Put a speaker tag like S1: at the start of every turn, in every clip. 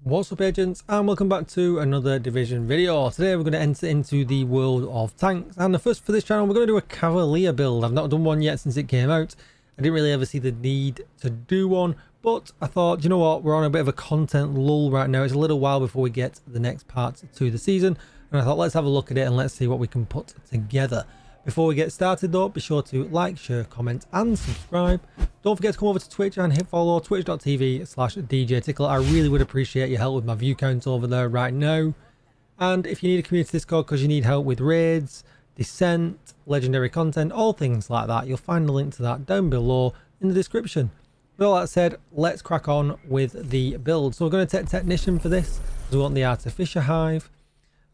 S1: What's up, agents, and welcome back to another Division video. Today we're going to enter into the world of tanks, and the first for this channel we're going to do a Cavalier build. I've not done one yet since it came out. I didn't really ever see the need to do one, but I thought, you know what, we're on a bit of a content lull right now. It's a little while before we get the next part to the season, and I thought let's have a look at it and let's see what we can put together. Before we get started though, be sure to like, share, comment and subscribe. Don't forget to come over to Twitch and hit follow, twitch.tv/DJTICKLE. I really would appreciate your help with my view count over there right now. And if you need a community Discord because you need help with raids, descent, legendary content, all things like that, you'll find the link to that down below in the description. With all that said, let's crack on with the build. So we're going to take Technician for this, because we want the Artificer Hive.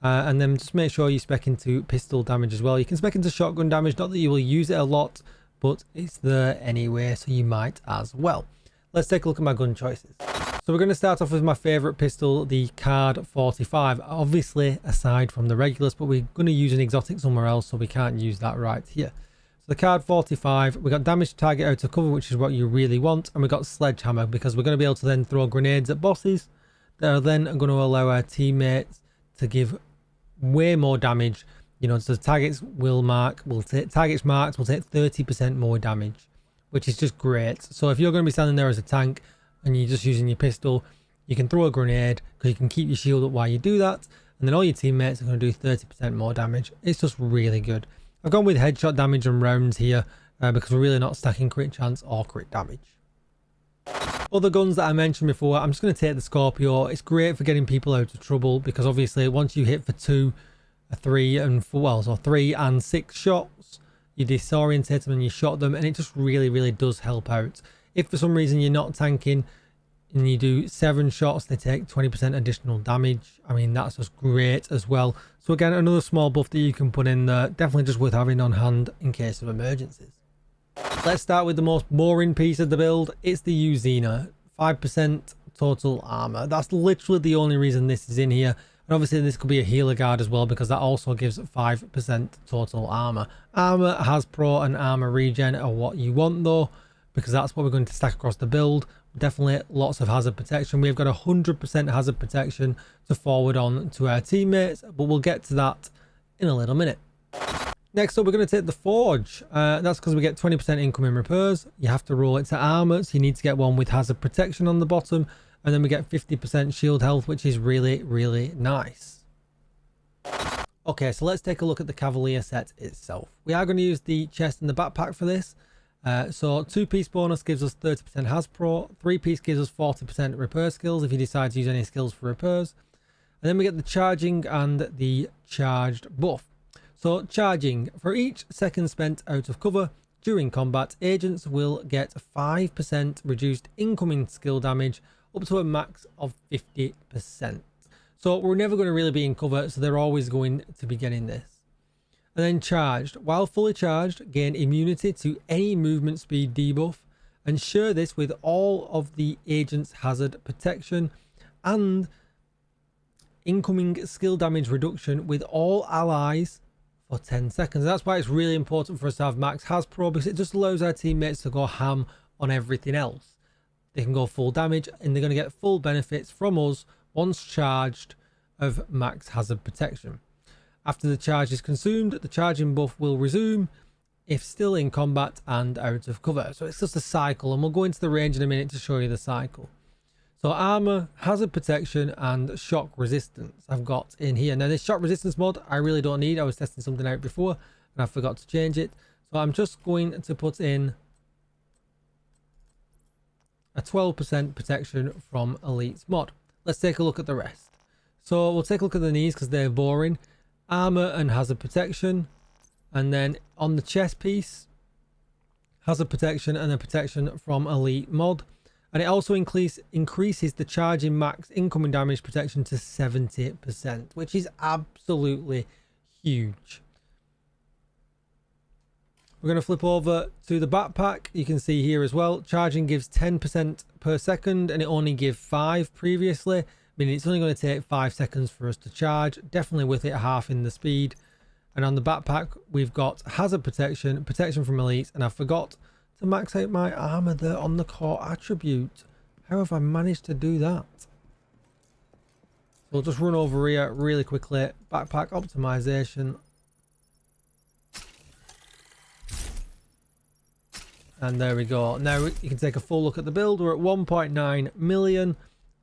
S1: And then just make sure you spec into pistol damage as well. You can spec into shotgun damage, not that you will use it a lot, but it's there anyway, so you might as well. Let's take a look at my gun choices. So we're going to start off with my favourite pistol, the Card 45. Obviously, aside from the regulars, but we're going to use an exotic somewhere else, so we can't use that right here. So the Card 45, we got damage to target out of cover, which is what you really want, and we got Sledgehammer, because we're going to be able to then throw grenades at bosses that are then going to allow our teammates to give way more damage. You know, so targets marked will take 30% more damage, which is just great. So if you're going to be standing there as a tank and you're just using your pistol, you can throw a grenade because you can keep your shield up while you do that, and then all your teammates are going to do 30% more damage. It's just really good. I've gone with headshot damage and rounds here because we're really not stacking crit chance or crit damage. Other guns that I mentioned before, I'm just going to take the Scorpio. It's great for getting people out of trouble because obviously once you hit for 2, 3 and 4, well, so 3 and 6 shots, you disorientate them and you shot them, and it just really does help out. If for some reason you're not tanking and you do 7 shots, they take 20% additional damage. I mean, that's just great as well. So again, another small buff that you can put in there, definitely just worth having on hand in case of emergencies. Let's start with the most boring piece of the build. It's the Uzuna, 5% total armor. That's literally the only reason this is in here. And obviously this could be a healer guard as well, because that also gives 5% total armor. Armor has pro and armor regen are what you want though, because that's what we're going to stack across the build. Definitely lots of hazard protection. We've got 100% hazard protection to forward on to our teammates, but we'll get to that in a little minute. Next up, we're going to take the Forge. That's because we get 20% incoming repairs. You have to roll it to armor, so you need to get one with hazard protection on the bottom. And then we get 50% shield health, which is really nice. Okay, so let's take a look at the Cavalier set itself. We are going to use the chest and the backpack for this. So 2-piece bonus gives us 30% Has Pro. 3-piece gives us 40% repair skills if you decide to use any skills for repairs. And then we get the charging and the charged buff. So charging, for each second spent out of cover during combat, agents will get 5% reduced incoming skill damage up to a max of 50%. So we're never going to really be in cover, so they're always going to be getting this. And then charged, while fully charged, gain immunity to any movement speed debuff, and share this with all of the agent's hazard protection and incoming skill damage reduction with all allies for 10 seconds. That's why it's really important for us to have max Has Pro, because it just allows our teammates to go ham on everything else. They can go full damage and they're going to get full benefits from us once charged of max hazard protection. After the charge is consumed, the charging buff will resume if still in combat and out of cover. So it's just a cycle, and we'll go into the range in a minute to show you the cycle. So armor, hazard protection and shock resistance I've got in here. Now this shock resistance mod I really don't need. I was testing something out before and I forgot to change it. So I'm just going to put in a 12% protection from Elite's mod. Let's take a look at the rest. So we'll take a look at the knees because they're boring. Armor and hazard protection. And then on the chest piece, hazard protection and then protection from Elite mod. And it also increases the charging max incoming damage protection to 70%, which is absolutely huge. We're going to flip over to the backpack. You can see here as well, charging gives 10% per second, and it only gave 5 previously. Meaning it's only going to take 5 seconds for us to charge. Definitely with it halving the speed. And on the backpack, we've got hazard protection, protection from elites, and I forgot to max out my armor there on the core attribute. How have I managed to do that? So we'll just run over here really quickly. Backpack optimization. And there we go. Now you can take a full look at the build. We're at 1.9 million.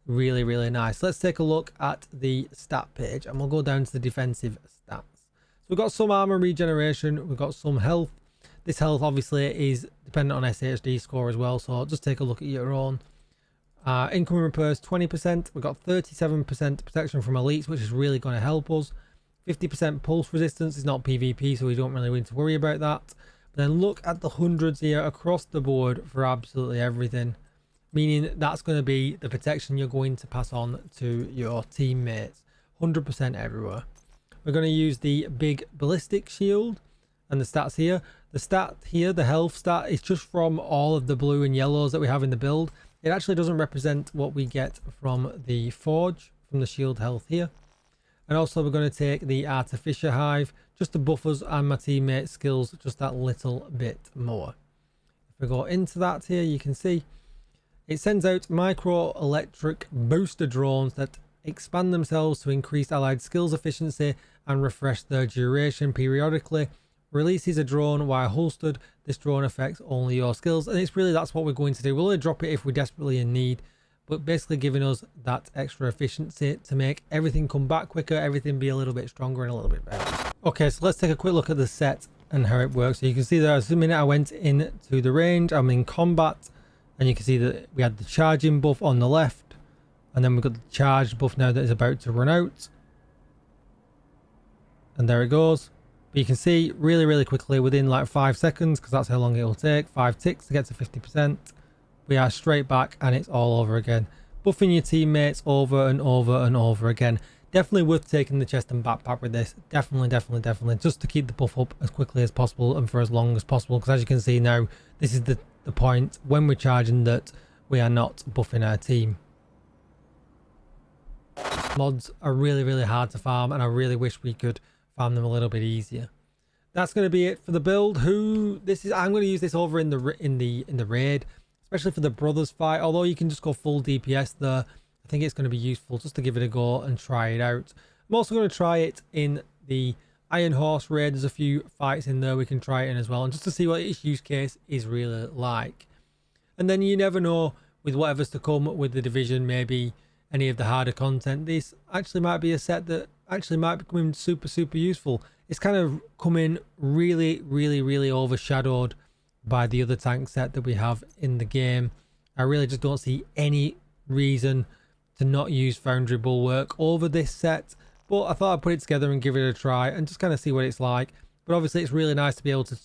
S1: Really, really nice. Let's take a look at the stat page and we'll go down to the defensive stats. So we've got some armor regeneration. We've got some health. This health obviously is dependent on SHD score as well. So just take a look at your own. Incoming repairs 20%. We've got 37% protection from elites, which is really going to help us. 50% pulse resistance is not PvP, so we don't really need to worry about that. But then look at the hundreds here across the board for absolutely everything, meaning that's going to be the protection you're going to pass on to your teammates. 100% everywhere. We're going to use the big ballistic shield and the stats here. The stat here, the health stat, is just from all of the blue and yellows that we have in the build. It actually doesn't represent what we get from the forge, from the shield health here. And also we're going to take the artificer hive just to buff us and my teammates' skills just that little bit more. If we go into that here, you can see it sends out micro electric booster drones that expand themselves to increase allied skills efficiency and refresh their duration periodically. Releases a drone while holstered. This drone affects only your skills, and it's really that's what we're going to do. We'll only drop it if we're desperately in need, but basically giving us that extra efficiency to make everything come back quicker, everything be a little bit stronger and a little bit better. Okay, so let's take a quick look at the set and how it works. So you can see there, the minute I went into the range, I'm in combat, and you can see that we had the charging buff on the left, and then we've got the charged buff now that is about to run out, and there it goes. But you can see really, really quickly within like 5 seconds, because that's how long it will take, 5 ticks to get to 50%. We are straight back and it's all over again. Buffing your teammates over and over and over again. Definitely worth taking the chest and backpack with this. Definitely, definitely, definitely. Just to keep the buff up as quickly as possible and for as long as possible. Because as you can see now, this is the point when we're charging that we are not buffing our team. Mods are really, really hard to farm, and I really wish we could farm them a little bit easier. That's going to be it for the build. I'm going to use this over in the raid, especially for the brothers fight. Although you can just go full DPS there, I think it's going to be useful just to give it a go and try it out. I'm also going to try it in the Iron Horse raid. There's a few fights in there we can try it in as well, and just to see what its use case is really like. And then you never know with whatever's to come with the division, maybe any of the harder content, this actually might be a set that actually might be coming super, super useful. It's kind of coming really, really, really overshadowed by the other tank set that we have in the game. I really just don't see any reason to not use Foundry Bulwark over this set, but I thought I'd put it together and give it a try and just kind of see what it's like. But obviously it's really nice to be able to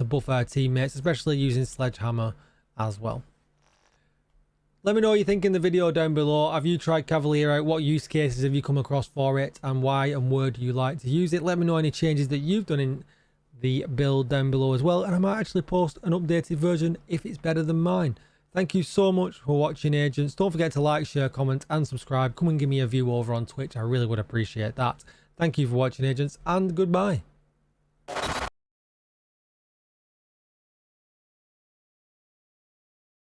S1: buff our teammates, especially using Sledgehammer as well. Let me know what you think in the video down below. Have you tried Cavalier out? What use cases have you come across for it, and why and where do you like to use it? Let me know any changes that you've done in the build down below as well, and I might actually post an updated version if it's better than mine. Thank you so much for watching, agents. Don't forget to like, share, comment and subscribe. Come and give me a view over on Twitch. I really would appreciate that. Thank you for watching, agents, and goodbye.